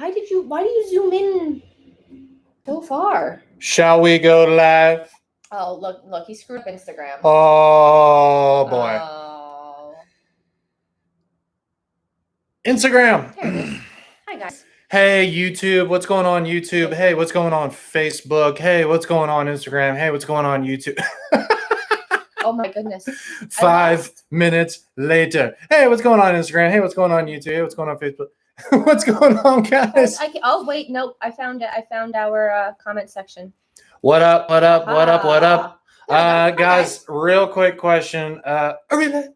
Why do you zoom in so far? Shall we go live? Oh, look, he screwed up Instagram. Oh, boy. Instagram. There it is. Hi, guys. Hey, YouTube. What's going on, YouTube? Hey, what's going on, Facebook? Hey, what's going on, Instagram? Hey, what's going on, YouTube? Oh, my goodness. 5 minutes later. Hey, what's going on, Instagram? Hey, what's going on, YouTube? Hey, what's going on, Facebook? What's going on, guys? Oh, wait. Nope. I found it. I found our comment section. What up? What up? What up? What up? Guys, real quick question. Are we live?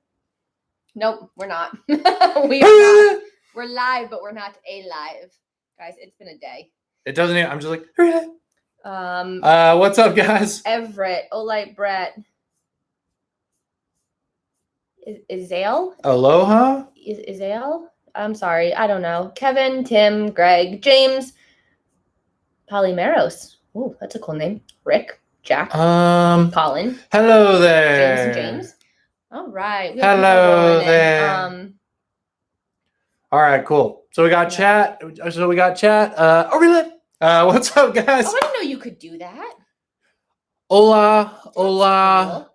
Nope, we're not. We are not. We're live, but we're not live. Guys, it's been a day. It doesn't even, I'm just like, are we live? What's up, guys? Everett, Olite, Brett. Izale? Aloha? Izale? I'm sorry, I don't know. Kevin, Tim, Greg, James, Polymeros. Ooh, that's a cool name. Rick, Jack, Colin. Hello there. James. All right. Hello there. All right, cool. So we got chat. Are we lit? What's up, guys? Oh, I didn't know you could do that. Hola. Cool.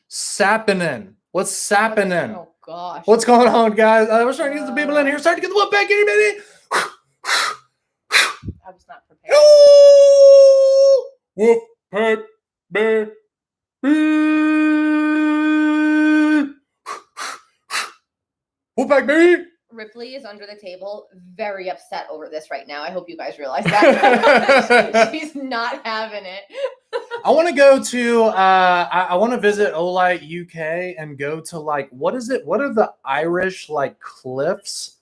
Sappinin'. What's sappinin'? Oh gosh. What's going on, guys? We're starting to get some people in here. Starting to get the whoop back in, baby. I was not prepared. Whoop back, baby. Whoop back, baby. Ripley is under the table, very upset over this right now. I hope you guys realize that. She's not having it. I want to go to, I want to visit Olite UK and go to what is it? What are the Irish cliffs?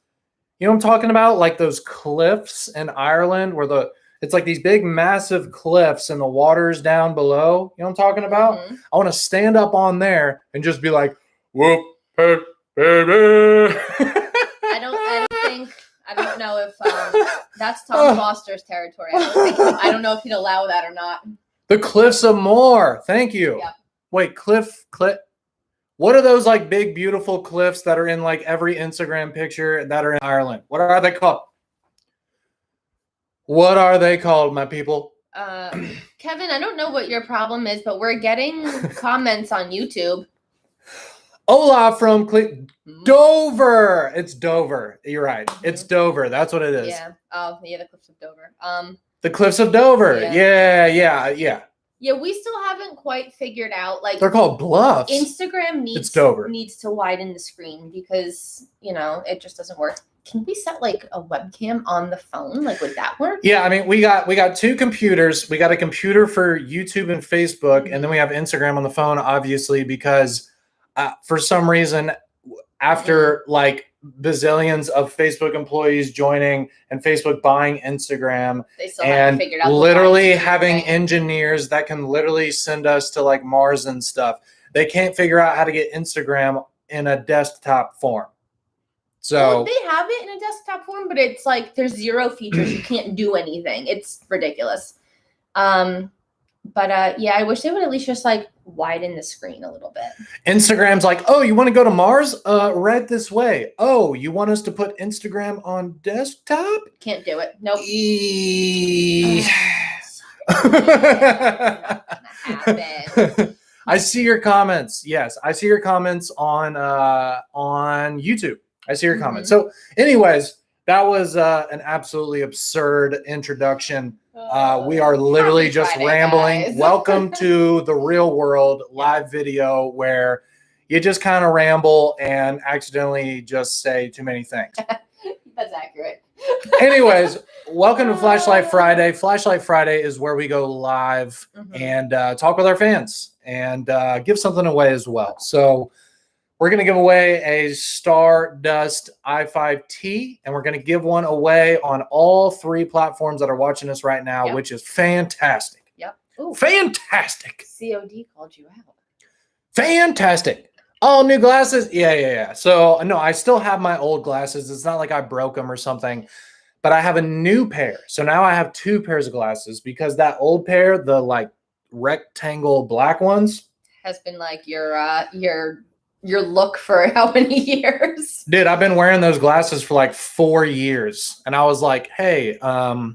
You know what I'm talking about? Like those cliffs in Ireland where it's like these big massive cliffs and the water's down below. You know what I'm talking about? Mm-hmm. I want to stand up on there and just be like, whoop, hey, baby. I don't know if that's Tom Foster's territory. I don't know if he'd allow that or not. The Cliffs of Moher. Thank you. Yep. Wait, cliff. What are those big, beautiful cliffs that are in every Instagram picture that are in Ireland? What are they called? What are they called, my people? Kevin, I don't know what your problem is, but we're getting comments on YouTube. Hola from Dover. It's Dover. You're right. Mm-hmm. It's Dover. That's what it is. Yeah. Oh, yeah, the Cliffs of Dover. The Cliffs of Dover. Yeah. Yeah, we still haven't quite figured out they're called bluffs. Instagram needs to widen the screen because, it just doesn't work. Can we set a webcam on the phone? Would that work? Yeah, I mean, we got two computers. We got a computer for YouTube and Facebook, mm-hmm. and then we have Instagram on the phone, obviously, because for some reason, after bazillions of Facebook employees joining and Facebook buying Instagram, they still haven't figured out literally having engineers that can literally send us to Mars and stuff. They can't figure out how to get Instagram in a desktop form. So they have it in a desktop form, but it's there's zero features. You can't do anything. It's ridiculous. But I wish they would at least just widen the screen a little bit. Instagram's oh, you want to go to Mars? Right this way. Oh, you want us to put Instagram on desktop? Can't do it. Nope. I see your comments. Yes, I see your comments on YouTube. I see your comments. So, anyways, that was an absolutely absurd introduction. We are literally just Friday, rambling. Guys. Welcome to the real world live video where you just kind of ramble and accidentally just say too many things. That's accurate. Anyways, welcome to Flashlight Friday. Flashlight Friday is where we go live and talk with our fans and give something away as well. So we're going to give away a Stardust i5T, and we're going to give one away on all 3 platforms that are watching us right now, which is fantastic. Yep. Ooh. Fantastic. COD called you out. Fantastic. All new glasses. Yeah. So, no, I still have my old glasses. It's not like I broke them or something, but I have a new pair. So now I have 2 pairs of glasses because that old pair, the rectangle black ones, has been your your look for how many years? Dude, I've been wearing those glasses for like 4 years. And I was like, hey, I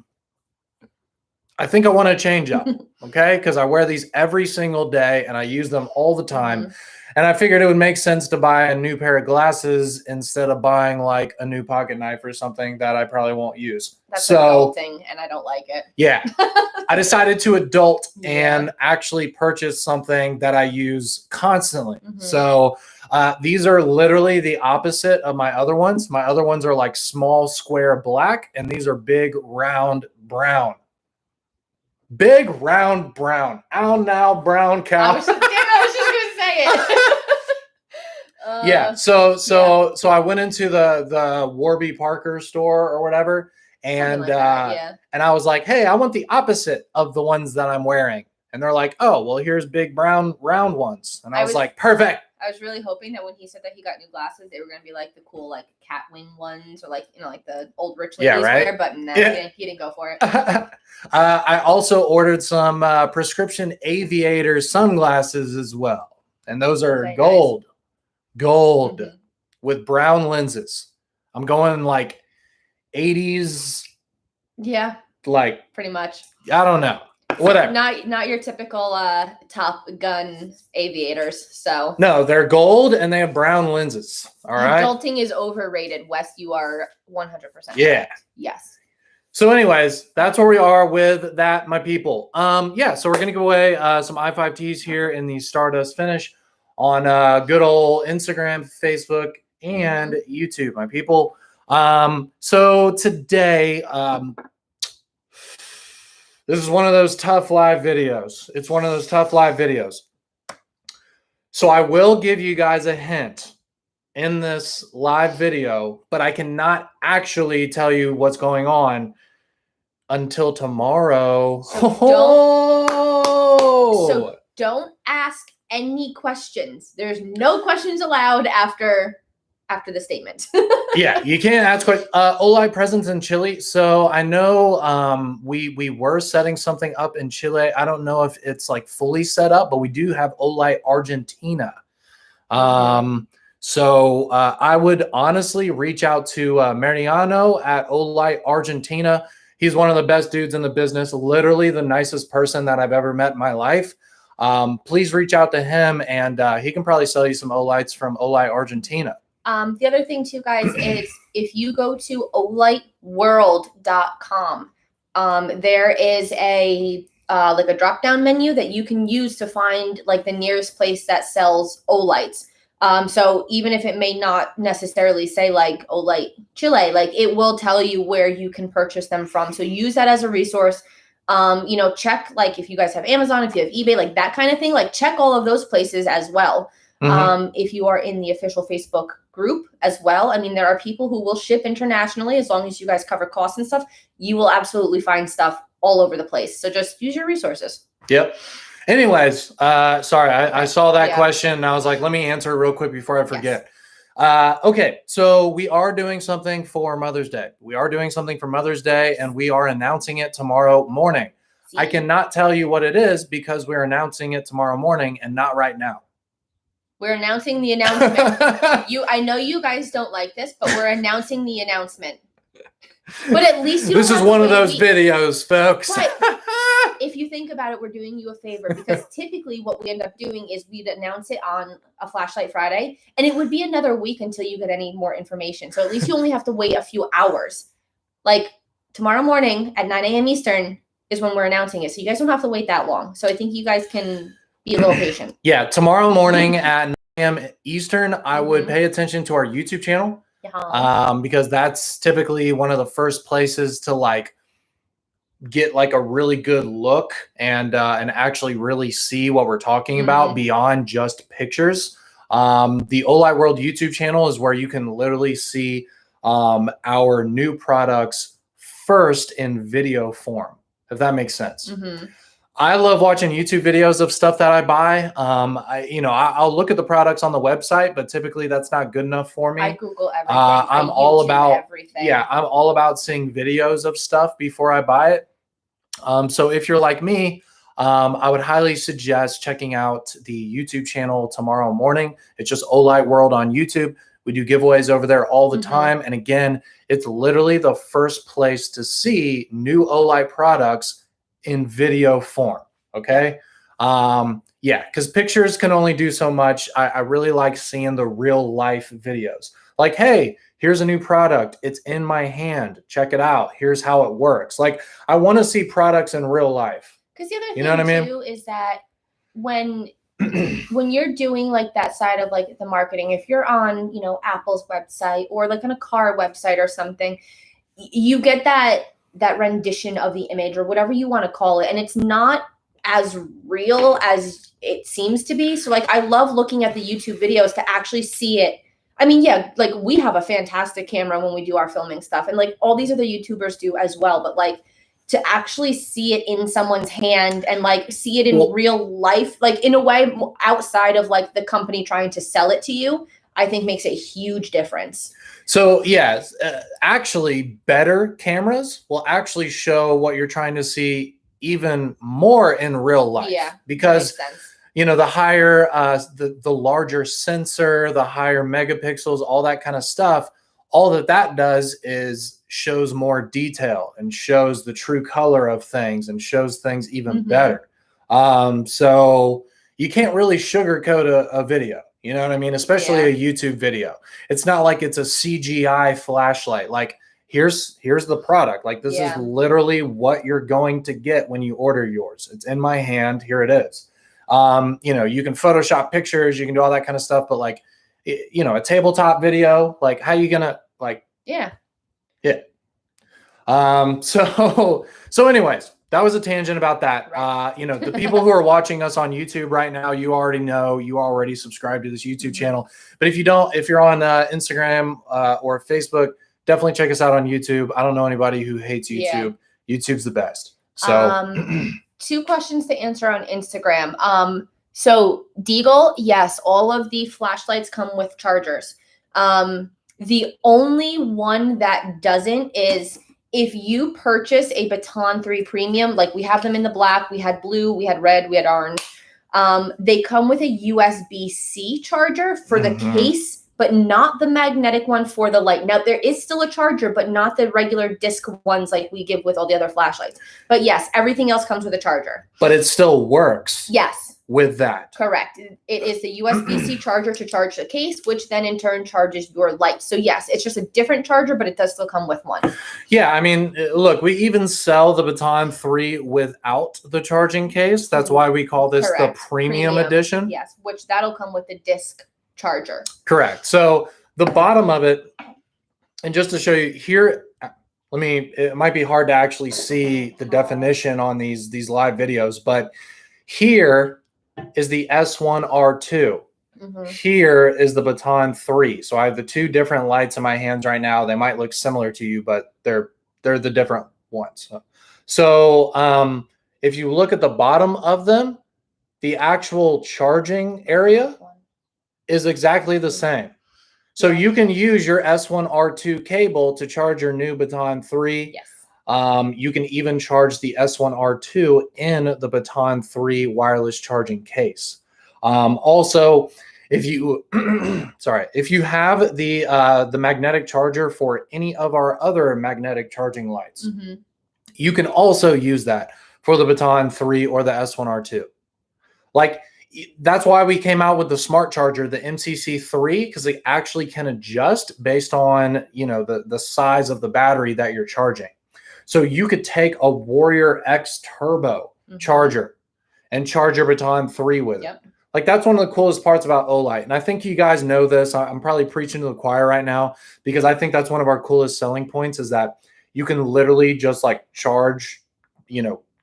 think I want to change up. Okay. Because I wear these every single day and I use them all the time. Mhm. And I figured it would make sense to buy a new pair of glasses instead of buying like a new pocket knife or something that I probably won't use. That's So, adulting, and I don't like it. yeah, I decided to adult Yeah. and actually purchase something that I use constantly. Mhm. So these are literally the opposite of my other ones. My other ones are like small, square black, and these are big, round brown. Big, round brown. Ow, now, brown cow. I was just gonna say it. Yeah. So I went into the Warby Parker store or whatever, something and like that, yeah. and I was like, hey, I want the opposite of the ones that I'm wearing. And they're like, oh, well, here's big brown round ones. And I was like, perfect. I was really hoping that when he said that he got new glasses, they were gonna be like the cool like cat wing ones, or like like the old rich ladies wear. But no, he didn't go for it. I also ordered some prescription aviator sunglasses as well, and those are Very gold, gold Mhm. with brown lenses. I'm going like 80s, Yeah, like pretty much. I don't know, whatever. Not your typical Top Gun aviators. So No, they're gold and they have brown lenses. All right. adulting is overrated. Wes, you are 100%. Yeah. correct. Yes. So, anyways, that's where we are with that, my people. Yeah, so we're gonna give away some i5Ts here in the Stardust Finish on good old Instagram, Facebook, and YouTube, my people. So today, this is one of those tough live videos. It's one of those tough live videos. So I will give you guys a hint in this live video, but I cannot actually tell you what's going on until tomorrow. So don't ask any questions. There's no questions allowed after the statement. Yeah, you can't ask questions. Olight presence in Chile. So I know we were setting something up in Chile. I don't know if it's like fully set up, but we do have Olight Argentina. So I would honestly reach out to Mariano at Olight Argentina. He's one of the best dudes in the business, literally the nicest person that I've ever met in my life. Please reach out to him, and he can probably sell you some Olights from Olight Argentina. The other thing too, guys, is if you go to olightworld.com, there is a like a drop down menu that you can use to find like the nearest place that sells Olights. So even if it may not necessarily say like Olight Chile, like it will tell you where you can purchase them from. So use that as a resource. Check like if you guys have Amazon, if you have eBay, like that kind of thing, like check all of those places as well. If you are in the official Facebook group as well, I mean, there are people who will ship internationally as long as you guys cover costs and stuff. You will absolutely find stuff all over the place. So just use your resources. Yep. Anyways, sorry, I saw that question and I was like, let me answer it real quick before I forget. Yes. Okay, so we are doing something for Mother's Day. We are doing something for Mother's Day, and we are announcing it tomorrow morning. See? I cannot tell you what it is because we're announcing it tomorrow morning and not right now. We're announcing the announcement. I know you guys don't like this, but we're announcing the announcement. But at least you this is one of those videos, folks. But if you think about it, we're doing you a favor, because typically what we end up doing is we'd announce it on a Flashlight Friday, and it would be another week until you get any more information. So at least you only have to wait a few hours. Like tomorrow morning at 9 a.m. Eastern is when we're announcing it. So you guys don't have to wait that long. So I think you guys can be a little patient. Yeah, tomorrow morning at 9 a.m. Eastern, I would pay attention to our YouTube channel. Because that's typically one of the first places to like get like a really good look and actually really see what we're talking about beyond just pictures. The Olight World YouTube channel is where you can literally see our new products first in video form, if that makes sense. I love watching YouTube videos of stuff that I buy. I'll look at the products on the website, but typically that's not good enough for me. I Google everything. I'm all about everything. Yeah, I'm all about seeing videos of stuff before I buy it. So if you're like me, I would highly suggest checking out the YouTube channel tomorrow morning. It's just Olight World on YouTube. We do giveaways over there all the time. And again, it's literally the first place to see new Olight products in video form. Okay. Yeah, because pictures can only do so much. I really like seeing the real life videos. Like, hey, here's a new product. It's in my hand. Check it out. Here's how it works. Like, I want to see products in real life. Because the other thing You know what I mean? too is that when you're doing like that side of like the marketing, if you're on, Apple's website or like on a car website or something, you get that rendition of the image or whatever you want to call it, and it's not as real as it seems to be. So like I love looking at the YouTube videos to actually see it. I mean, yeah, like we have a fantastic camera when we do our filming stuff, and like all these other YouTubers do as well, but like to actually see it in someone's hand and like see it in real life, like in a way outside of like the company trying to sell it to you, I think makes a huge difference. So yes, actually better cameras will actually show what you're trying to see even more in real life. Yeah, because the higher, the larger sensor, the higher megapixels, all that kind of stuff, all that does is shows more detail and shows the true color of things and shows things even better. So you can't really sugarcoat a video. You know what I mean? Especially a YouTube video. It's not like it's a CGI flashlight. Like here's the product. Like this is literally what you're going to get when you order yours. It's in my hand. Here it is. You can Photoshop pictures, you can do all that kind of stuff, but like, a tabletop video, like how you gonna like, so anyways, that was a tangent about that. The people who are watching us on YouTube right now, you already subscribe to this YouTube channel. But if you're on Instagram or Facebook, definitely check us out on YouTube. I don't know anybody who hates YouTube. YouTube's the best. So 2 questions to answer on Instagram. So Deagle, yes, all of the flashlights come with chargers. The only one that doesn't is if you purchase a Baton 3 Premium, like we have them in the black, we had blue, we had red, we had orange. They come with a USB-C charger for the case, but not the magnetic one for the light. Now, there is still a charger, but not the regular disc ones like we give with all the other flashlights. But yes, everything else comes with a charger. But it still works. Yes. With that. Correct. It is the USB-C charger to charge the case, which then in turn charges your light. So yes, it's just a different charger, but it does still come with one. Yeah, I mean, look, we even sell the Baton 3 without the charging case. That's why we call this the premium edition. Yes, which that'll come with the disc charger. Correct. So the bottom of it, and just to show you here, it might be hard to actually see the definition on these live videos, but here is the S1R2. Here is the Baton 3. So I have the 2 different lights in my hands right now. They might look similar to you, but they're the different ones. So if you look at the bottom of them, the actual charging area is exactly the same. So you can use your S1R2 cable to charge your new Baton 3. Yes. You can even charge the S1R2 in the Baton 3 wireless charging case. Also, if you if you have the magnetic charger for any of our other magnetic charging lights, you can also use that for the Baton 3 or the S1R2. Like that's why we came out with the smart charger, the MCC3, because it actually can adjust based on the size of the battery that you're charging. So you could take a Warrior X Turbo charger and charge your Baton 3 with it. Like that's one of the coolest parts about Olight. And I think you guys know this. I'm probably preaching to the choir right now because I think that's one of our coolest selling points is that you can literally just like charge,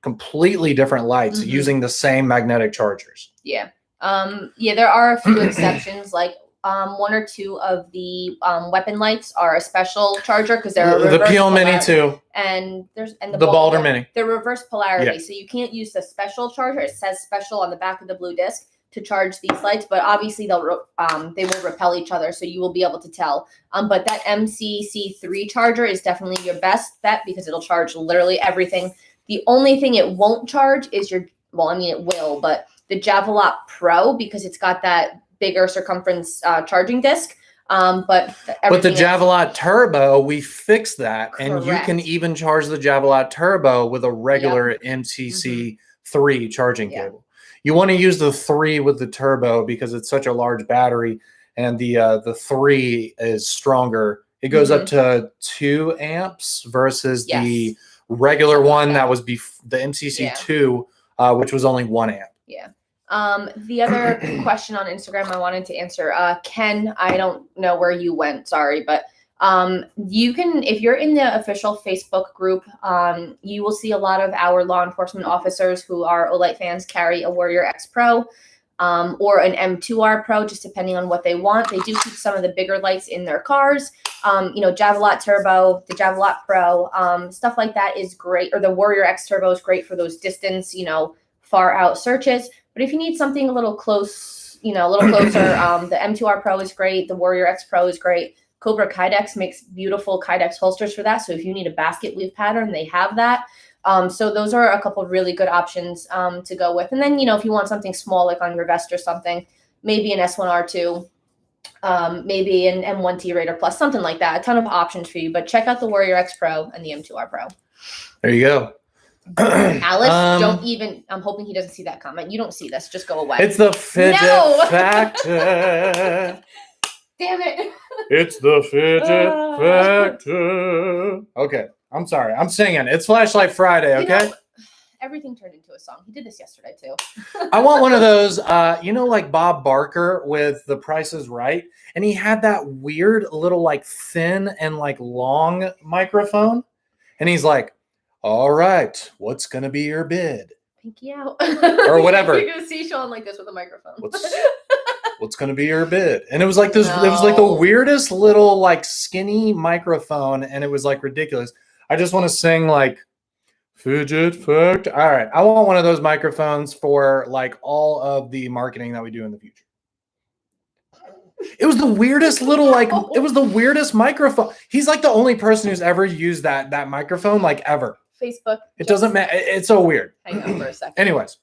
completely different lights using the same magnetic chargers. Yeah. There are a few exceptions like 1 or 2 of the weapon lights are a special charger because they're the Peel Mini too, and the Balder Mini. They're reverse polarity, so you can't use the special charger. It says special on the back of the blue disc to charge these lights, but obviously they will repel each other, so you will be able to tell. But that MCC3 charger is definitely your best bet because it'll charge literally everything. The only thing it won't charge is your well, I mean, it will, but the Javelot Pro, because it's got that bigger circumference charging disc. But the everything else- Javelot Turbo, we fixed that, and you can Correct. even charge the Javelot Turbo with a regular Yep. MCC 3 charging Yeah. cable. You want to use the 3 with the Turbo because it's such a large battery, and the 3 is stronger. It goes up to 2 amps versus the regular Something like one that. that was the MCC Yeah. 2, which was only 1 amp. Yeah. The other question on Instagram I wanted to answer, Ken, I don't know where you went, sorry, but you can, if you're in the official Facebook group, you will see a lot of our law enforcement officers who are Olight fans carry a Warrior X Pro or an M2R Pro, just depending on what they want. They do keep some of the bigger lights in their cars. Javelot Turbo, the Javelot Pro, stuff like that is great, or the Warrior X Turbo is great for those distance, far out searches. But if you need something a little close, a little closer, the M2R Pro is great. The Warrior X Pro is great. Cobra Kydex makes beautiful Kydex holsters for that. So if you need a basket weave pattern, they have that. So those are a couple of really good options to go with. And then, if you want something small, like on your vest or something, maybe an S1R2, maybe an M1T Raider Plus, something like that. A ton of options for you. But check out the Warrior X Pro and the M2R Pro. There you go. Alice, don't even. I'm hoping he doesn't see that comment. You don't see this. Just go away. It's the fidget No! factor. Damn it. It's the fidget factor. Okay, I'm sorry. I'm singing. It's Flashlight Friday, okay? Everything turned into a song. He did this yesterday too. I want one of those, like Bob Barker with The Price is Right. And he had that weird little like thin and like long microphone. And he's like, all right, what's going to be your bid? Pinky out. Or whatever. You're going to see Sean like this with a microphone. What's going to be your bid? And it was like this, it was like the weirdest little like skinny microphone. And it was like ridiculous. I just want to sing like fidget factor. All right. I want one of those microphones for like all of the marketing that we do in the future. It was the weirdest little it was the weirdest microphone. He's like the only person who's ever used that microphone like ever. Facebook. It doesn't matter. It's so weird. Hang on for a second. Anyways.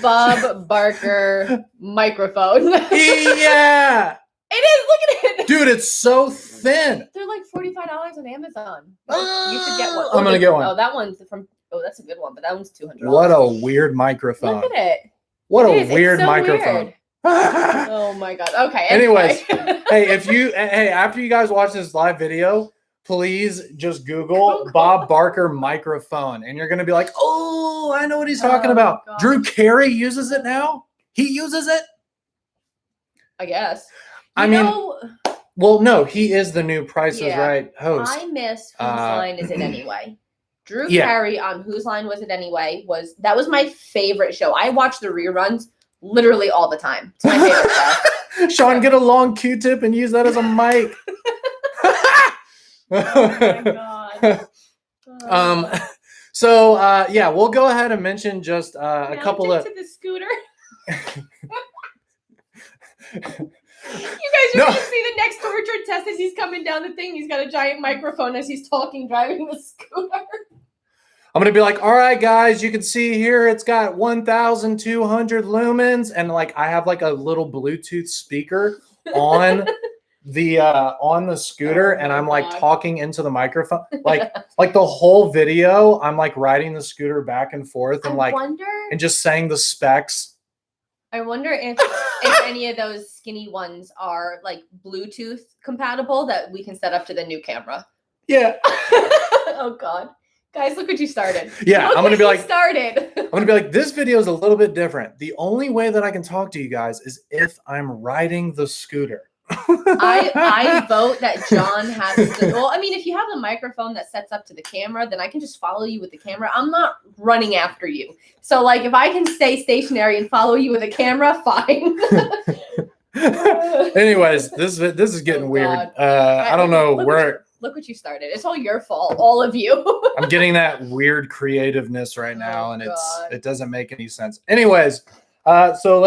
Bob Barker microphone. Yeah. It is. Look at it. Dude, it's so thin. They're like $45 on Amazon. You should get one. I'm going to get one. Oh, that one's that's a good one, but that one's $200. What a weird microphone. Look at it. What It a is. It's weird so microphone. weird. Oh my God. Okay. Anyways, anyway. after you guys watch this live video, please just Google Bob Barker microphone, and you're going to be like, oh, I know what he's talking about. God. Drew Carey uses it now. He uses it. I guess. Well, no, he is the new Price is Yeah. Right host. I miss Whose Line Is It Anyway? Drew Yeah. Carey on Whose Line Was It Anyway that was my favorite show. I watch the reruns literally all the time. It's my favorite show. Sean, get a long Q-tip and use that as a mic. Oh my God. We'll go ahead and mention just a couple of to the scooter. You guys are going to see the next torture test as he's coming down the thing. He's got a giant microphone as he's talking, driving the scooter. I'm going to be like, all right, guys, you can see here it's got 1,200 lumens. And like, I have like a little Bluetooth speaker on the scooter, and I'm like talking into the microphone. Like the whole video, I'm like riding the scooter back and forth and and just saying the specs. I wonder if any of those skinny ones are like Bluetooth compatible that we can set up to the new camera. Yeah. Oh God. Guys, look what you started. Yeah, I'm going to be like, started. I'm going to be like, this video is a little bit different. The only way that I can talk to you guys is if I'm riding the scooter. I vote that John has to. Well, I mean, if you have the microphone that sets up to the camera, then I can just follow you with the camera. I'm not running after you. So, like, if I can stay stationary and follow you with a camera, fine. Anyways, this is getting weird. I don't know where. Look what you started. It's all your fault, all of you. I'm getting that weird creativeness right now, and it doesn't make any sense. Anyways, so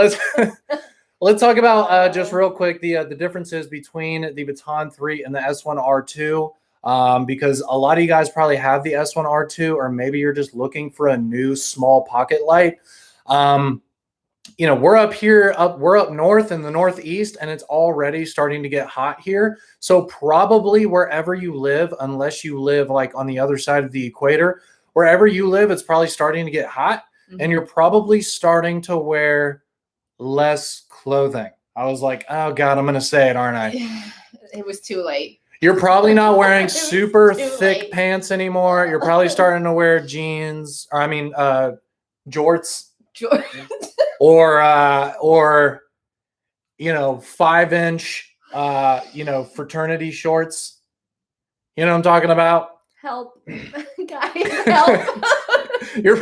let's talk about just real quick the differences between the Baton 3 and the S1R2. because a lot of you guys probably have the S1R2, or maybe you're just looking for a new small pocket light. We're up north in the Northeast, and it's already starting to get hot here. So probably wherever you live, unless you live like on the other side of the equator, wherever you live, it's probably starting to get hot, and you're probably starting to wear less clothing. I was like, oh God, I'm going to say it, aren't I? It was too late. You're probably not wearing super thick late. pants anymore. You're probably starting to wear jeans, jorts. Or 5-inch fraternity shorts. You know what I'm talking about? Help. Guys, help. You're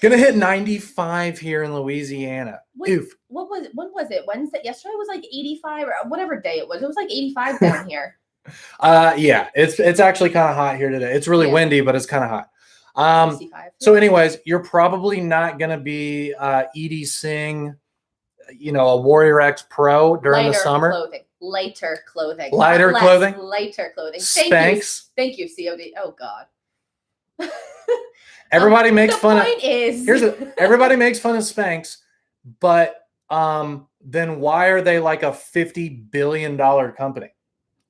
gonna hit 95 here in Louisiana. When was it? Wednesday? Yesterday was like 85 or whatever day it was. It was like 85 down here. Yeah, it's actually kind of hot here today. It's really windy, but it's kind of hot. So anyways, you're probably not going to be Edie Singh, a Warrior X Pro during the summer. Lighter clothing. Lighter clothing. Spanx. Thank you, COD. Oh God. Everybody makes fun of. Everybody makes fun of Spanx, but then why are they like a $50 billion company?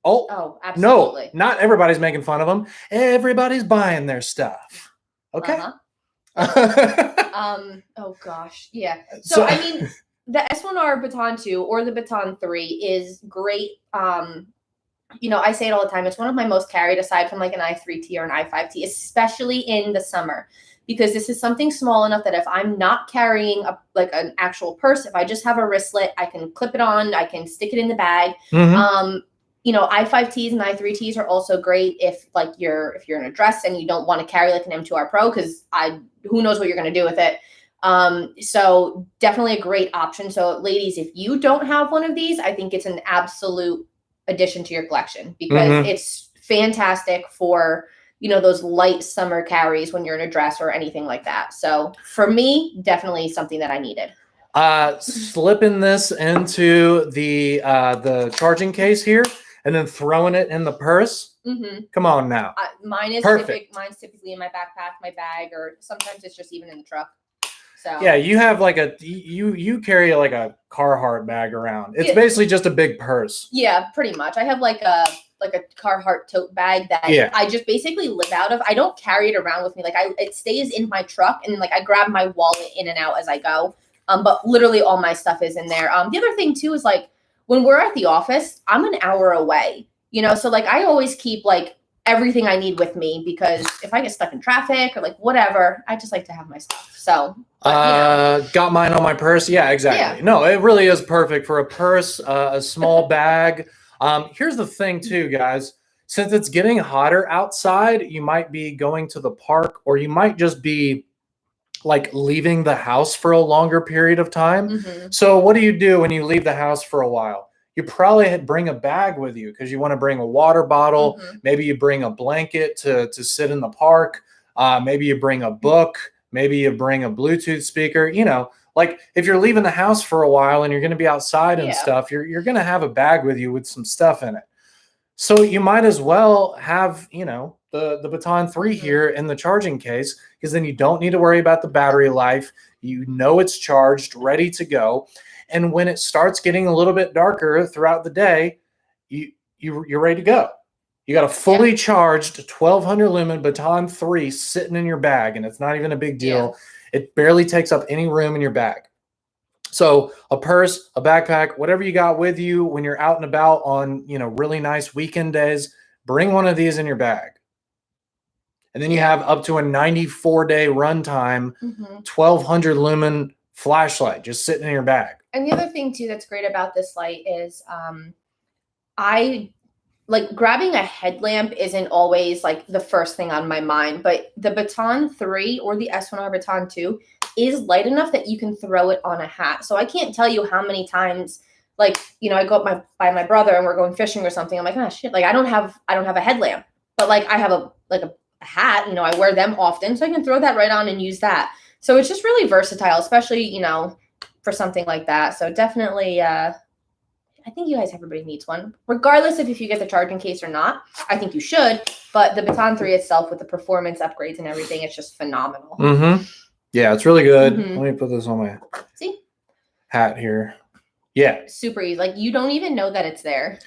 Oh, absolutely. No, not everybody's making fun of them. Everybody's buying their stuff. Okay. Oh gosh. Yeah. So I mean, the S1R Baton 2 or the Baton 3 is great. I say it all the time. It's one of my most carried, aside from like an i3T or an i5T, especially in the summer, because this is something small enough that if I'm not carrying an actual purse, if I just have a wristlet, I can clip it on, I can stick it in the bag. Mm-hmm. i5Ts and i3Ts are also great if you're in a dress and you don't want to carry like an M2R Pro, because who knows what you're going to do with it. So definitely a great option. So ladies, if you don't have one of these, I think it's an absolute addition to your collection, because it's fantastic for those light summer carries when you're in a dress or anything like that. So for me, definitely something that I needed. Slipping this into the charging case here and then throwing it in the purse. Mm-hmm. Come on now. Mine's typically in my backpack, my bag, or sometimes it's just even in the truck. So yeah, you have like you carry like a Carhartt bag around. It's basically just a big purse. Yeah, pretty much. I have like a Carhartt tote bag that I just basically live out of. I don't carry it around with me. It stays in my truck, and then I grab my wallet in and out as I go. But literally all my stuff is in there. The other thing too is when we're at the office, I'm an hour away. So I always keep everything I need with me, because if I get stuck in traffic or whatever, I just like to have my stuff. So got mine on my purse. Yeah, exactly. Yeah. No, it really is perfect for a purse, a small bag. Here's the thing too, guys. Since it's getting hotter outside, you might be going to the park, or you might just be leaving the house for a longer period of time. Mm-hmm. So what do you do when you leave the house for a while? You probably bring a bag with you, because you want to bring a water bottle. Mm-hmm. Maybe you bring a blanket to sit in the park. Maybe you bring a book. Maybe you bring a Bluetooth speaker. If you're leaving the house for a while and you're going to be outside and stuff, you're going to have a bag with you with some stuff in it. So you might as well have, the Baton 3 here in the charging case, because then you don't need to worry about the battery life. It's charged, ready to go. And when it starts getting a little bit darker throughout the day, you're ready to go. You got a fully charged 1200 lumen Baton 3 sitting in your bag, and it's not even a big deal. Yeah. It barely takes up any room in your bag. So a purse, a backpack, whatever you got with you when you're out and about on, really nice weekend days, bring one of these in your bag. And then you have up to a 94-day runtime, 1200 lumen flashlight just sitting in your bag. And the other thing too that's great about this light is grabbing a headlamp isn't always the first thing on my mind, but the Baton 3 or the S1R Baton 2 is light enough that you can throw it on a hat. So I can't tell you how many times I go up by my brother and we're going fishing or something. I'm like, oh shit, I don't have a headlamp, but I have a hat, I wear them often, so I can throw that right on and use that. So it's just really versatile, especially, for something like that. So definitely I think everybody needs one, regardless of if you get the charging case or not. I think you should, but the Baton 3 itself with the performance upgrades and everything, it's just phenomenal. Mm-hmm. Yeah, it's really good. Mhm. Let me put this on my See? hat here. Yeah. Super easy. Like, you don't even know that it's there.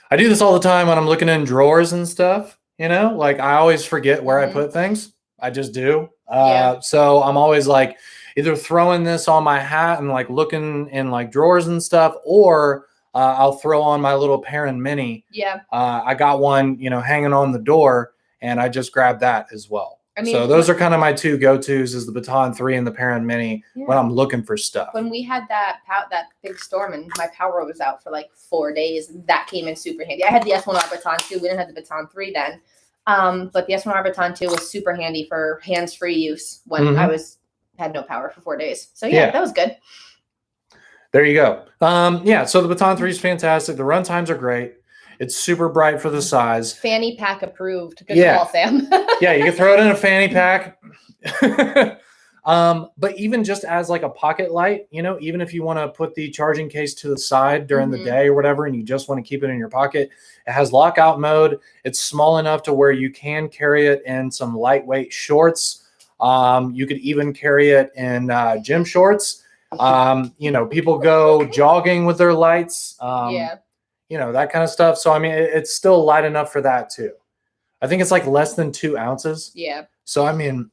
I do this all the time when I'm looking in drawers and stuff, you know, like I always forget where I Mhm. put things. I just do. Yeah. So I'm always like either throwing this on my hat and like looking in like drawers and stuff, or I'll throw on my little Perrin Mini. Yeah. I got one, you know, hanging on the door, and I just grabbed that as well. I mean, so those are kind of my two go-tos, is the Baton 3 and the Perrin Mini when Yeah. I'm looking for stuff. When we had that big storm and my power was out for like 4 days, that came in super handy. I had the S1R Baton 2. We didn't have the Baton 3 then. But the S1R Baton 2 was super handy for hands-free use when Mhm. I had no power for 4 days. So yeah, that was good. There you go. Yeah, so the Baton 3 is fantastic. The run times are great. It's super bright for the size. Fanny pack approved. Good Yeah. call, Sam. Yeah, you can throw it in a fanny pack. But even just as like a pocket light, you know, even if you want to put the charging case to the side during the Mhm. day or whatever, and you just want to keep it in your pocket, it has lockout mode. It's small enough to where you can carry it in some lightweight shorts. You could even carry it in gym shorts. You know, people go jogging with their lights. Yeah. You know, that kind of stuff. So, I mean, it's still light enough for that too. I think it's like less than 2 ounces. Yeah. So, I mean,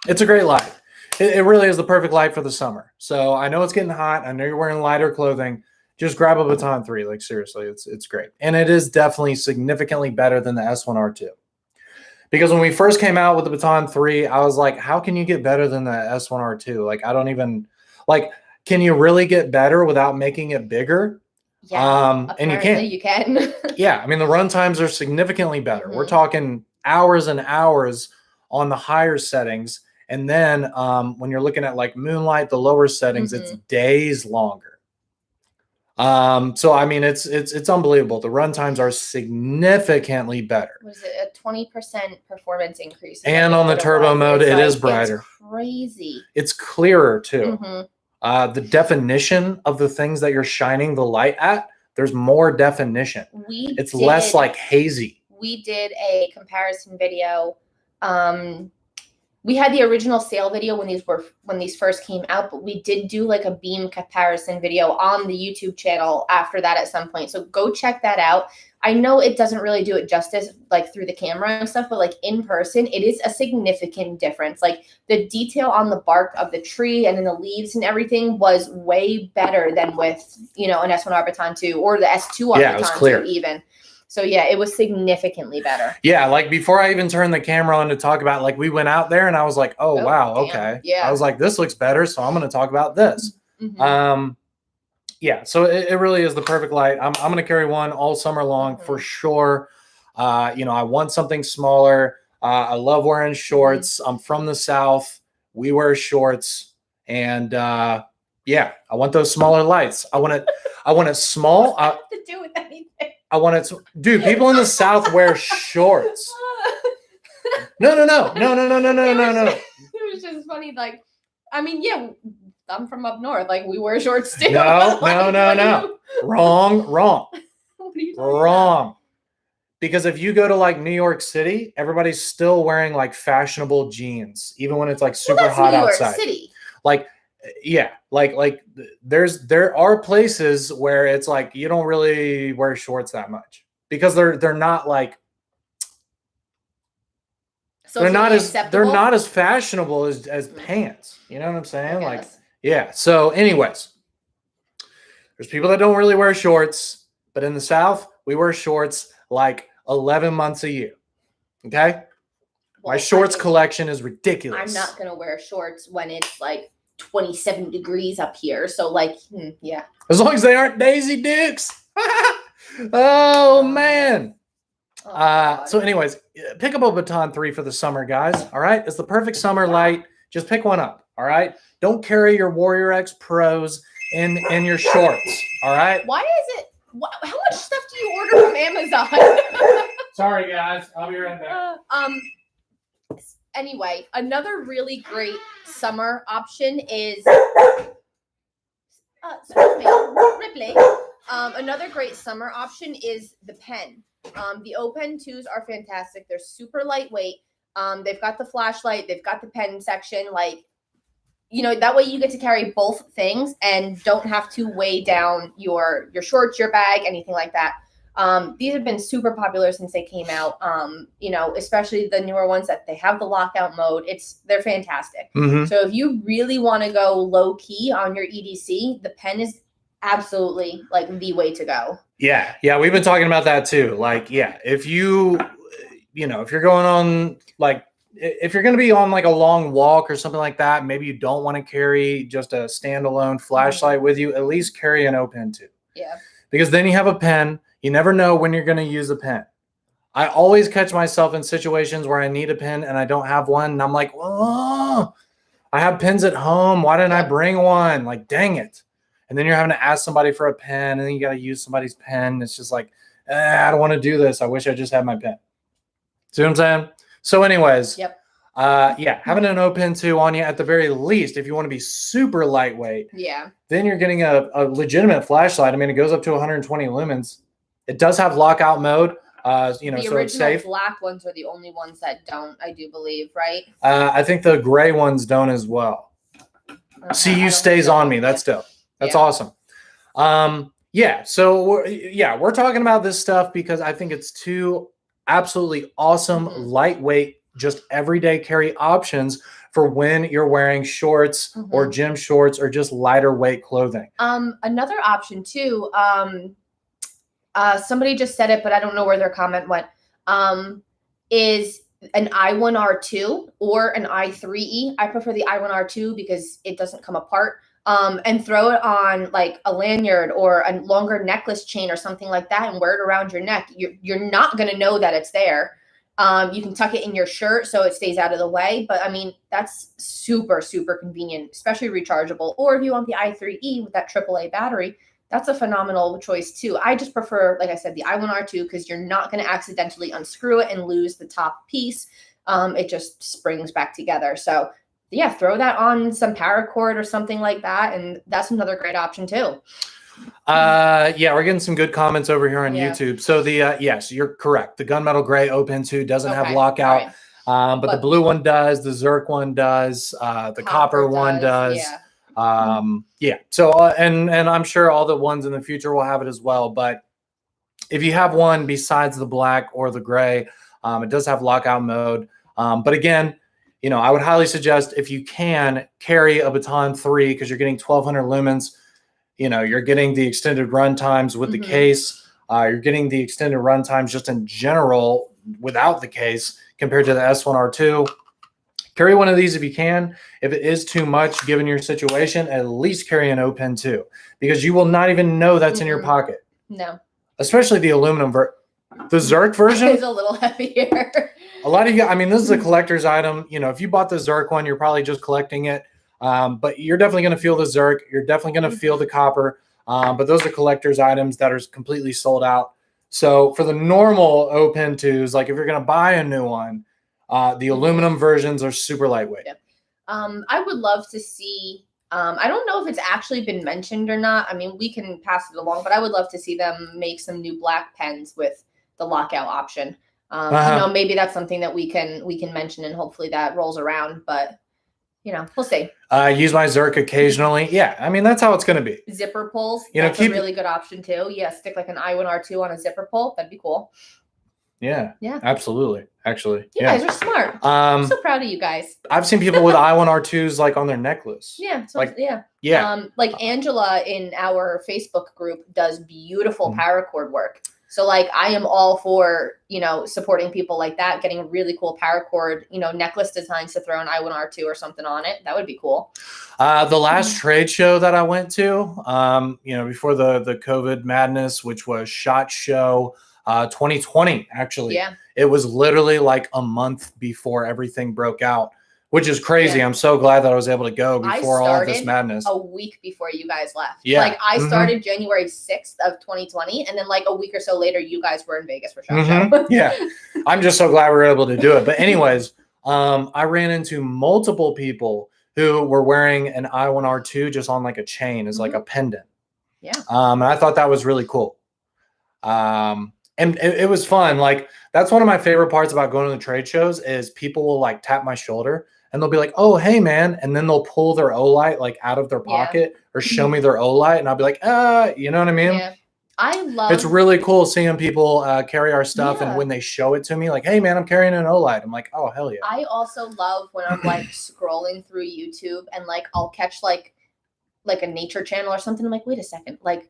it's a great light. It really is the perfect light for the summer. So I know it's getting hot. I know you're wearing lighter clothing. Just grab a Baton 3. Like, seriously, it's great. And it is definitely significantly better than the S1R2. Because when we first came out with the Baton 3, I was like, how can you get better than the S1R2? Like, I don't even, like, can you really get better without making it bigger? Yeah. And you can. Yeah, I mean, the run times are significantly better. We're Mhm. talking hours and hours on the higher settings. And then when you're looking at like Moonlight, the lower settings, it's days longer. So I mean, it's unbelievable. The run times are significantly better. Was it a 20% performance increase? And on the turbo mode, it is brighter. It's crazy. It's clearer too. Mhm. The definition of the things that you're shining the light at, there's more definition. It's less like hazy. We did a comparison video. We had the original sale video when these first came out, but we did do like a beam comparison video on the YouTube channel after that at some point. So go check that out. I know it doesn't really do it justice like through the camera and stuff, but like in person, it is a significant difference. Like the detail on the bark of the tree and in the leaves and everything was way better than with, you know, an S1R Baton 2 or the S2R Baton 2 even. So yeah, it was significantly better. Yeah, like before I even turned the camera on to talk about, like we went out there and I was like, oh wow, damn. okay. Yeah. I was like, this looks better, so I'm going to talk about this. Mhm. Yeah, so it really is the perfect light. I'm going to carry one all summer long for sure. You know, I want something smaller. I love wearing shorts. I'm from the South. We wear shorts, and yeah, I want those smaller lights. I want it small. What does that have to do with anything? I want it. Dude, people in the South wear shorts. No. It was just funny. Like, I mean, yeah, I'm from up north. Like, we wear shorts too. No. Wrong. What are you talking Wrong. Because if you go to like New York City, everybody's still wearing like fashionable jeans, even when it's like super hot outside. New York City. Like, yeah, like there are places where it's like you don't really wear shorts that much because they're not like they're not as fashionable as pants. You know what I'm saying? Like, yeah. So, anyways, there's people that don't really wear shorts, but in the South, we wear shorts like 11 months a year. Okay. My shorts collection is ridiculous. I'm not gonna wear shorts when it's like 27 degrees up here. So like, yeah. As long as they aren't Daisy Dukes. Oh man. So anyways, pick up a Baton 3 for the summer, guys. All right. It's the perfect summer light. Just pick one up. All right. Don't carry your Warrior X Pros in your shorts. All right. Why is it? How much stuff do you order from Amazon? Sorry, guys. I'll be right back. Anyway, another really great summer option is excuse me, Ripley. Another great summer option is the pen. The O Pen 2s are fantastic. They're super lightweight. They've got the flashlight, they've got the pen section. Like, that way you get to carry both things and don't have to weigh down your shorts, your bag, anything like that. These have been super popular since they came out. Especially the newer ones that they have the lockout mode. They're fantastic. Mhm. So if you really want to go low key on your EDC, the pen is absolutely like the way to go. Yeah, we've been talking about that too. Like, yeah, if you're going on like if you're going to be on like a long walk or something like that, maybe you don't want to carry just a standalone flashlight with you, at least carry an O Pen 2. Yeah. Because then you have a pen. You never know when you're going to use a pen. I always catch myself in situations where I need a pen and I don't have one. And I'm like, oh, I have pens at home. Why didn't I bring one? Like, dang it. And then you're having to ask somebody for a pen, and then you got to use somebody's pen. It's just like, I don't want to do this. I wish I just had my pen. See what I'm saying? So anyways, having an O Pen 2 on you at the very least, if you want to be super lightweight, then you're getting a legitimate flashlight. I mean, it goes up to 120 lumens. It does have lockout mode. The so it's original safe. black ones are the only ones that don't, I do believe, right? I think the gray ones don't as well. CU stays on me. That's dope. That's awesome. So we're talking about this stuff because I think it's two absolutely awesome, lightweight, just everyday carry options for when you're wearing shorts or gym shorts or just lighter weight clothing. Another option too, somebody just said it, but I don't know where their comment went, is an I1R2 or an I3E. I prefer the I1R2 because it doesn't come apart. And throw it on like a lanyard or a longer necklace chain or something like that and wear it around your neck. You're not going to know that it's there. You can tuck it in your shirt so it stays out of the way. But I mean, that's super, super convenient, especially rechargeable. Or if you want the i3E with that AAA battery, that's a phenomenal choice too. I just prefer, like I said, the I1R2 because you're not going to accidentally unscrew it and lose the top piece. It just springs back together. So throw that on some paracord or something like that, and that's another great option too. We're getting some good comments over here on YouTube. So the yes, you're correct. The gunmetal gray O Pen 2 doesn't have lockout, but the blue one does, the Zerk one does, the copper one does. So and I'm sure all the ones in the future will have it as well. But if you have one besides the black or the gray, it does have lockout mode. But again, I would highly suggest if you can carry a Baton 3 because you're getting 1200 lumens. You're getting the extended run times with the case. You're getting the extended run times just in general without the case compared to the S1R2. Carry one of these if you can. If it is too much given your situation, at least carry an O Pen 2 because you will not even know that's in your pocket. No. Especially the aluminum the Zerk version is a little heavier. A lot of you, I mean, this is a collector's item. If you bought the Zerk one, you're probably just collecting it. But you're definitely going to feel the Zerk. You're definitely going to feel the copper. But those are collector's items that are completely sold out. So for the normal O Pen 2s, like if you're going to buy a new one, the aluminum versions are super lightweight. Yep. I would love to see, I don't know if it's actually been mentioned or not. I mean, we can pass it along, but I would love to see them make some new black pens with the lockout option. Maybe that's something that we can mention and hopefully that rolls around, but we'll see. Use my Zerk occasionally. Yeah. I mean, that's how it's going to be. Zipper pulls. That's a really good option too. Yeah. Stick like an I1R2 on a zipper pull. That'd be cool. Yeah. Absolutely. Actually. You guys are smart. I'm so proud of you guys. I've seen people with I1R2s like on their necklace. Yeah. So, like Angela in our Facebook group does beautiful paracord work. So like I am all for, supporting people like that, getting a really cool paracord, necklace designs to throw an I1R2 or something on it. That would be cool. The last trade show that I went to, before the COVID madness, which was SHOT Show 2020, actually. Yeah. It was literally like a month before everything broke out, which is crazy. Yeah. I'm so glad that I was able to go before all of this madness. A week before you guys left. Yeah. Like I started January 6th of 2020. And then like a week or so later, you guys were in Vegas for SHOT Show. Yeah. I'm just so glad we were able to do it. But anyways, I ran into multiple people who were wearing an I1R2 just on like a chain as like a pendant. Yeah. And I thought that was really cool. And it was fun. Like, that's one of my favorite parts about going to the trade shows is people will like tap my shoulder and they'll be like, "Oh, hey man," and then they'll pull their Olight like out of their Yeah. pocket or show me their Olight, and I'll be like, you know what I mean? Yeah. I love It's really cool seeing people carry our stuff, and Yeah. when they show it to me, like, "Hey man, I'm carrying an Olight," I'm like, "Oh hell yeah!" I also love when I'm like scrolling through YouTube and like I'll catch like a nature channel or something. I'm like, wait a second, like,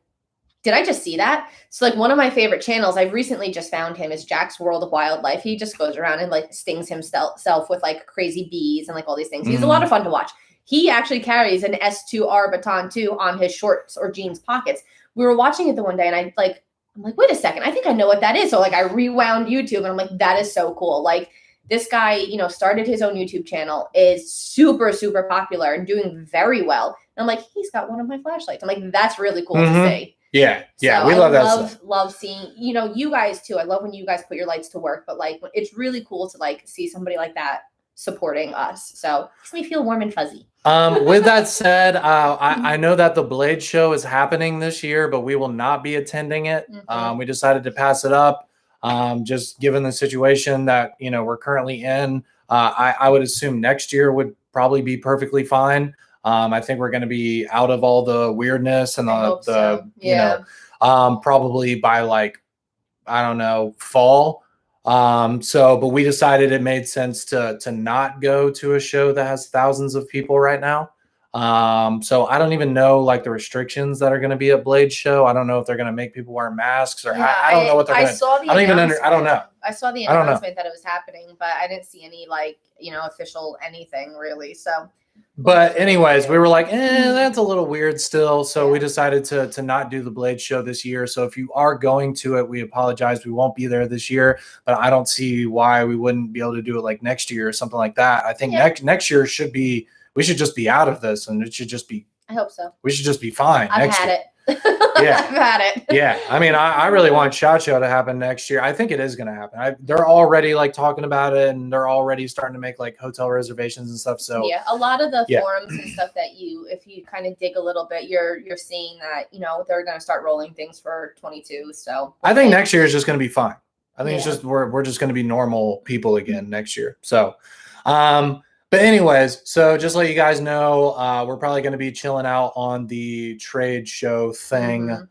did I just see that? So like one of my favorite channels, I've recently just found him, is Jack's World of Wildlife. He just goes around and like stings himself with like crazy bees and like all these things. He's a lot of fun to watch. He actually carries an S2R baton too on his shorts or jeans pockets. We were watching it the one day and I'm like, wait a second, I think I know what that is. So like I rewound YouTube and I'm like, that is so cool. Like this guy, you know, started his own YouTube channel, is super, super popular and doing very well. And I'm like, he's got one of my flashlights. I'm like, that's really cool to see. Yeah, So we love that love, stuff. love seeing, you know, you guys too. I love when you guys put your lights to work, but like it's really cool to like see somebody like that supporting us. So it makes me feel warm and fuzzy. With that said, I know that the Blade Show is happening this year, but we will not be attending it. We decided to pass it up, just given the situation that, you know, we're currently in. I would assume next year would probably be perfectly fine. I think we're going to be out of all the weirdness and you know, probably by like, I don't know, fall. But we decided it made sense to not go to a show that has thousands of people right now. So I don't even know like the restrictions that are going to be at Blade Show. I don't know if they're going to make people wear masks or I don't know what they're going to. I don't know. I saw the announcement that it was happening, but I didn't see any like, you know, official anything really. So. But anyways, we were like, that's a little weird still. So we decided to not do the Blade Show this year. So if you are going to it, we apologize. We won't be there this year, but I don't see why we wouldn't be able to do it like next year or something like that. I think next year we should just be out of this and it should just be. I hope so. We should just be fine. I've had it. Yeah, I've had it. Yeah, I mean, I really want SHOT Show to happen next year. I think it is going to happen. They're already like talking about it, and they're already starting to make like hotel reservations and stuff. So yeah, a lot of the forums and stuff that if you kind of dig a little bit, you're seeing that, you know, they're going to start rolling things for 22. So I think next year is just going to be fine. I think it's just we're just going to be normal people again next year. So, but anyways, so just let you guys know, we're probably going to be chilling out on the trade show thing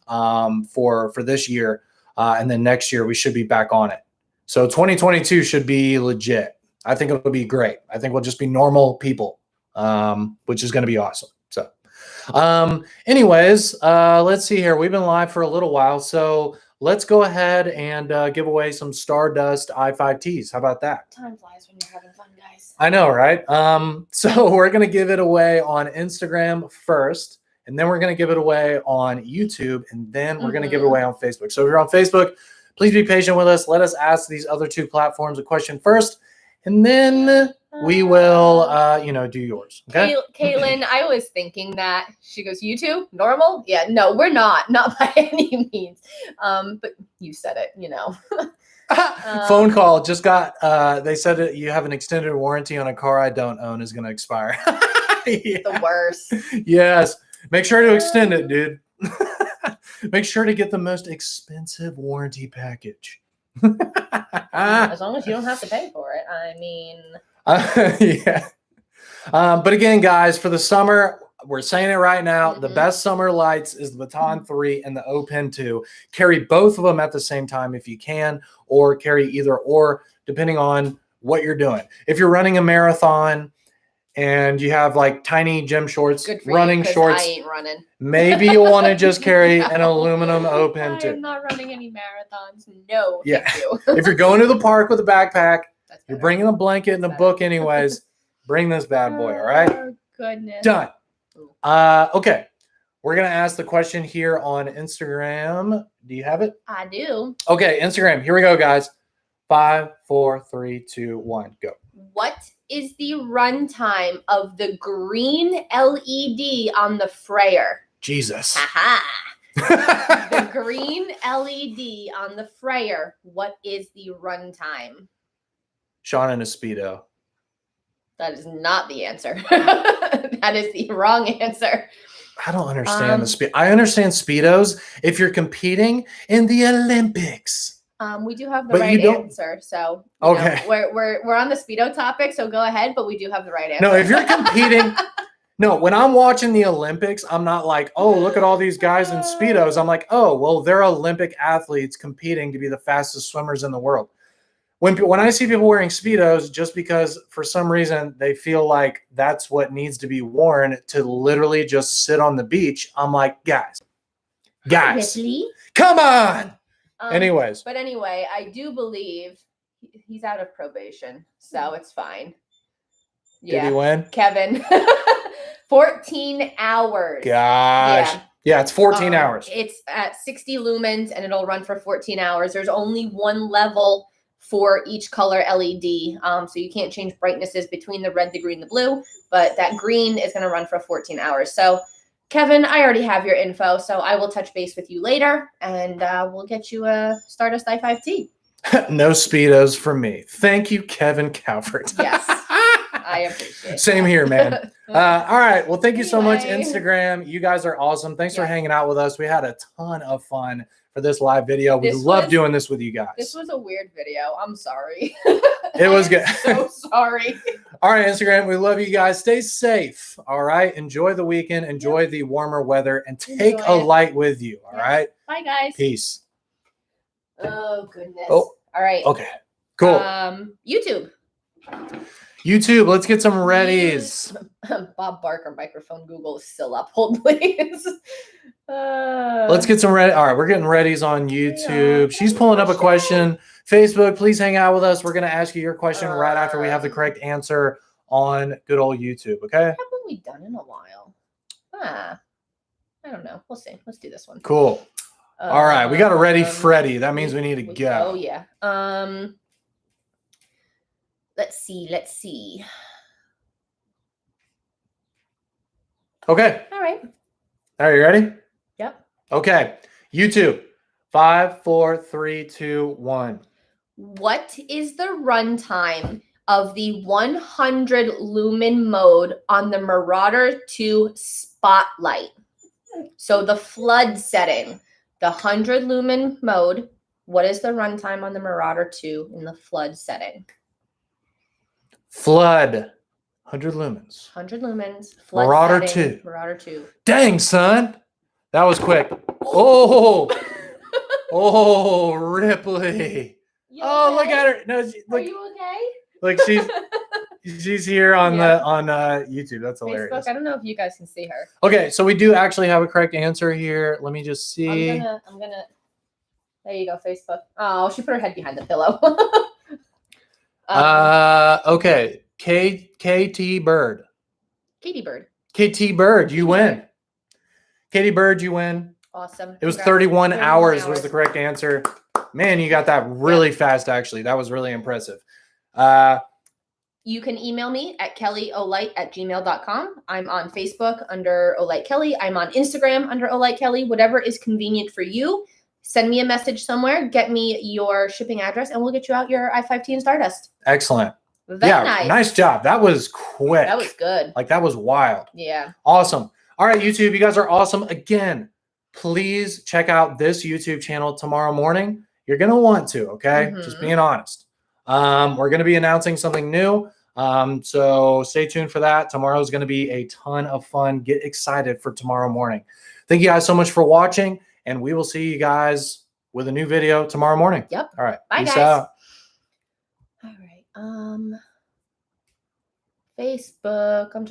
for this year. And then next year we should be back on it. So 2022 should be legit. I think it'll be great. I think we'll just be normal people, which is going to be awesome. So anyways, let's see here. We've been live for a little while. So let's go ahead and give away some Stardust i5Ts. How about that? Time flies when you're having fun, guys. I know, right? So we're going to give it away on Instagram first, and then we're going to give it away on YouTube, and then we're going to give it away on Facebook. So if you're on Facebook, please be patient with us. Let us ask these other two platforms a question first, and then we will, do yours. Okay? Caitlin, I was thinking that. She goes, YouTube? Normal? Yeah, no, we're not. Not by any means. But you said it, you know. Phone call just got they said that you have an extended warranty on a car I don't own is going to expire. The worst. Yes, make sure to extend it, dude. Make sure to get the most expensive warranty package. As long as you don't have to pay for it. I mean, yeah. But again, guys, for the summer, we're saying it right now. The best summer lights is the Baton 3 and the Open 2. Carry both of them at the same time if you can, or carry either or, depending on what you're doing. If you're running a marathon and you have like tiny gym shorts, running shorts, I ain't running. Maybe you'll want to just carry an aluminum Open 2. I'm not running any marathons. No, yeah. Thank you. If you're going to the park with a backpack, you're bringing a blanket and a book anyways, bring this bad boy, all right? Oh, goodness. Done. Okay. We're going to ask the question here on Instagram. Do you have it? I do. Okay, Instagram. Here we go, guys. 5, 4, 3, 2, 1, go. What is the runtime of the green LED on the Freyer? Jesus. Haha. The green LED on the Freyer. What is the runtime? Sean in a Speedo. That is not the answer. That is the wrong answer. I don't understand the speed. I understand Speedos if you're competing in the Olympics. We do have the But right you don't- answer, so you Okay. know, we're on the Speedo topic, so go ahead. But we do have the right answer. No, if you're competing, no, when I'm watching the Olympics, I'm not like, oh, look at all these guys in Speedos. I'm like, oh, well, they're Olympic athletes competing to be the fastest swimmers in the world. When I see people wearing Speedos, just because for some reason they feel like that's what needs to be worn to literally just sit on the beach, I'm like, guys, Ripley. come on. Um, Anyways, But anyway, I do believe he's out of probation, so it's fine. did he win? Kevin. 14 hours. Gosh. Yeah, it's 14 hours. It's at 60 lumens and it'll run for 14 hours. There's only one level for each color LED. So you can't change brightnesses between the red, the green, the blue, but that green is going to run for 14 hours. So Kevin, I already have your info, so I will touch base with you later and we'll get you a Stardust i5T. No Speedos for me. Thank you, Kevin Calvert. Yes. I appreciate it. Same here, man. All right. Well, thank you so much, Anyway. Instagram. You guys are awesome. Thanks for Yeah. hanging out with us. We had a ton of fun for this live video. We This love was- doing this with you guys. This was a weird video. I'm sorry. It was good. So sorry. All right, Instagram. We love you guys. Stay safe. All right. Enjoy the weekend. Enjoy the warmer weather and take Enjoy a it. light with you. All Yeah. right. Bye, guys. Peace. Oh, goodness. Oh. All right. Okay. Cool. YouTube. YouTube. Let's get some readies. Bob Barker microphone Google is still up. Hold, please. Let's get some ready. All right, we're getting readies on YouTube. Yeah. She's pulling up a question. Facebook, please hang out with us. We're going to ask you your question right after we have the correct answer on good old YouTube. Okay. Haven't we done in a while? I don't know. We'll see. Let's do this one. Cool. All right, we got a ready Um, Freddy. That means we need to go. Oh yeah. Let's see. Okay. All right. Are you ready? Yep. Okay. YouTube. 5, 4, 3, 2, 1. What is the runtime of the 100 lumen mode on the Marauder 2 Spotlight? So the flood setting, the 100 lumen mode. What is the runtime on the Marauder 2 in the flood setting? Flood. 100 lumens. 100 lumens. Flood Marauder setting, 2. Marauder 2. Dang, son. That was quick. Oh. Oh, Ripley. You Oh, look okay? at her. No, Are look, you okay? look, she's here on Yeah. the on YouTube. That's hilarious. Facebook. I don't know if you guys can see her. Okay, so we do actually have a correct answer here. Let me just see. I'm gonna. There you go, Facebook. Oh, she put her head behind the pillow. Okay. KT Bird. Katie Bird. KT Bird, you win. Katie Bird, you win. Awesome. It was Congrats. 31 31 hours was the correct answer. Man, you got that really fast, actually. That was really impressive. You can email me at kellyolight@gmail.com. I'm on Facebook under Olight Kelly. I'm on Instagram under Olight Kelly. Whatever is convenient for you. Send me a message somewhere. Get me your shipping address, and we'll get you out your i5T and Stardust. Excellent. Very Yeah, nice. nice job. That was quick. That was good. Like, that was wild. Yeah. Awesome. All right, YouTube, you guys are awesome. Again, please check out this YouTube channel tomorrow morning. You're going to want to, okay? Just Mhm. being honest. We're going to be announcing something new. So stay tuned for that. Tomorrow is going to be a ton of fun. Get excited for tomorrow morning. Thank you guys so much for watching, and we will see you guys with a new video tomorrow morning. Yep. All right. Bye, Peace guys. out. All right. Facebook. I'm just